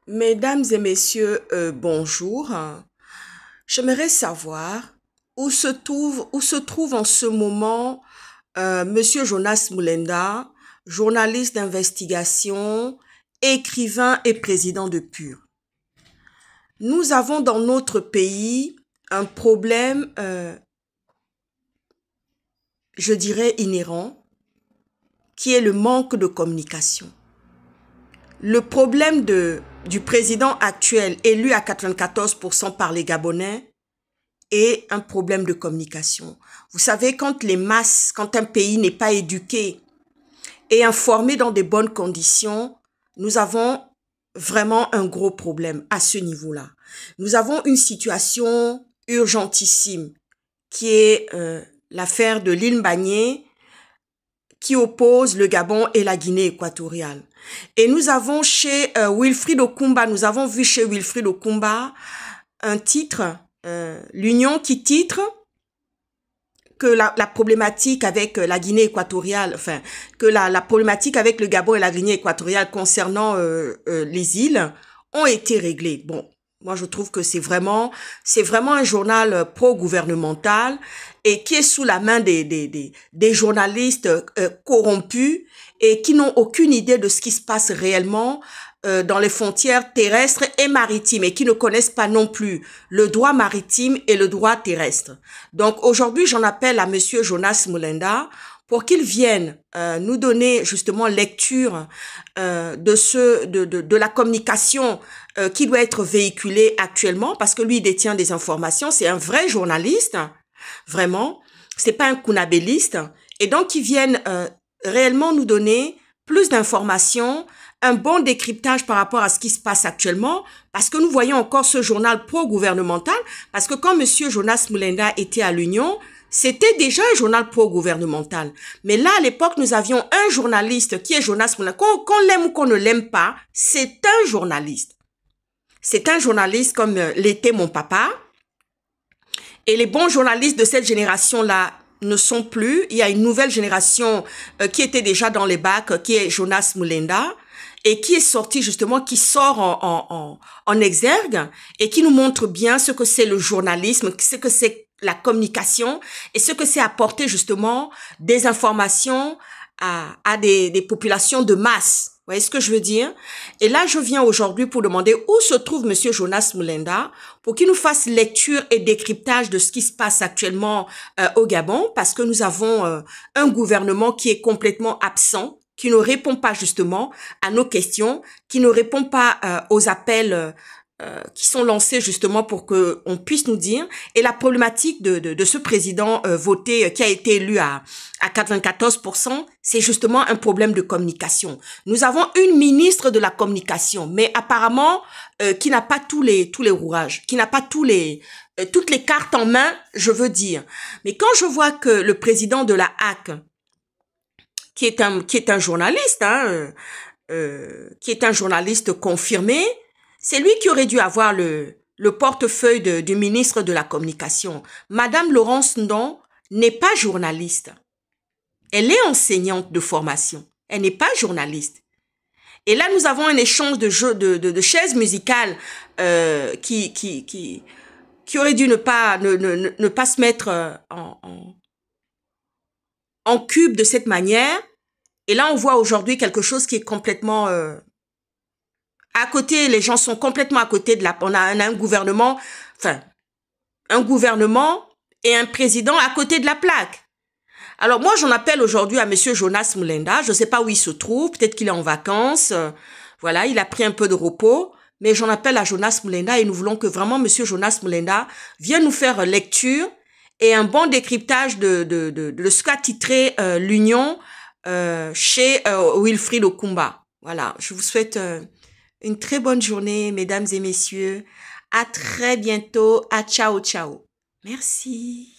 Mesdames et messieurs, bonjour. J'aimerais savoir où se trouve en ce moment Monsieur Jonas Moulenda, journaliste d'investigation, écrivain et président de PUR. Nous avons dans notre pays un problème, je dirais inhérent, qui est le manque de communication. Le problème du président actuel, élu à 94% par les Gabonais, est un problème de communication. Vous savez, quand un pays n'est pas éduqué et informé dans de bonnes conditions, nous avons vraiment un gros problème à ce niveau-là. Nous avons une situation urgentissime qui est l'affaire de l'île Mbagné, qui oppose le Gabon et la Guinée équatoriale. Et nous avons chez Wilfried Okumba, nous avons vu chez Wilfried Okumba un titre, l'Union qui titre que la problématique avec la Guinée équatoriale, enfin, que la problématique avec le Gabon et la Guinée équatoriale concernant les îles ont été réglées. Bon, moi je trouve que c'est vraiment un journal pro-gouvernemental et qui est sous la main des journalistes corrompus et qui n'ont aucune idée de ce qui se passe réellement dans les frontières terrestres et maritimes et qui ne connaissent pas non plus le droit maritime et le droit terrestre. Donc aujourd'hui, j'en appelle à Monsieur Jonas Moulenda pour qu'il vienne nous donner justement lecture de la communication qui doit être véhiculée actuellement, parce que lui il détient des informations, c'est un vrai journaliste, vraiment, c'est pas un kunabéliste, et donc qu'il vienne réellement nous donner plus d'informations, un bon décryptage par rapport à ce qui se passe actuellement, parce que nous voyons encore ce journal pro-gouvernemental, parce que quand Monsieur Jonas Moulenda était à l'Union, c'était déjà un journal pro-gouvernemental. Mais là, à l'époque, nous avions un journaliste qui est Jonas Moulenda. Qu'on l'aime ou qu'on ne l'aime pas, c'est un journaliste. C'est un journaliste comme l'était mon papa. Et les bons journalistes de cette génération-là ne sont plus. Il y a une nouvelle génération qui était déjà dans les bacs, qui est Jonas Moulenda, et qui est sorti justement, qui sort en exergue, et qui nous montre bien ce que c'est le journalisme, ce que c'est la communication, et ce que c'est apporter justement des informations à des populations de masse. Vous voyez ce que je veux dire? Et là, je viens aujourd'hui pour demander où se trouve Monsieur Jonas Moulenda pour qu'il nous fasse lecture et décryptage de ce qui se passe actuellement au Gabon, parce que nous avons un gouvernement qui est complètement absent, qui ne répond pas justement à nos questions, qui ne répond pas aux appels qui sont lancés justement pour que on puisse nous dire. Et la problématique de ce président voté, qui a été élu à 94%, c'est justement un problème de communication. Nous avons une ministre de la communication, mais apparemment qui n'a pas tous les rouages, qui n'a pas toutes les cartes en main, je veux dire. Mais quand je vois que le président de la HAC, qui est un journaliste, qui est un journaliste confirmé, c'est lui qui aurait dû avoir le portefeuille du ministre de la Communication. Madame Laurence Ndon n'est pas journaliste. Elle est enseignante de formation. Elle n'est pas journaliste. Et là, nous avons un échange de chaises musicales qui aurait dû ne pas se mettre en cube de cette manière. Et là, on voit aujourd'hui quelque chose qui est complètement à côté. Les gens sont complètement à côté de on a un gouvernement, enfin, un gouvernement et un président à côté de la plaque. Alors moi, j'en appelle aujourd'hui à Monsieur Jonas Moulenda. Je ne sais pas où il se trouve. Peut-être qu'il est en vacances. Voilà, il a pris un peu de repos. Mais j'en appelle à Jonas Moulenda et nous voulons que vraiment Monsieur Jonas Moulenda vienne nous faire lecture et un bon décryptage de ce qu'a titré l'Union chez Wilfried Okumba. Voilà, je vous souhaite une très bonne journée, mesdames et messieurs. À très bientôt. À ciao, ciao. Merci.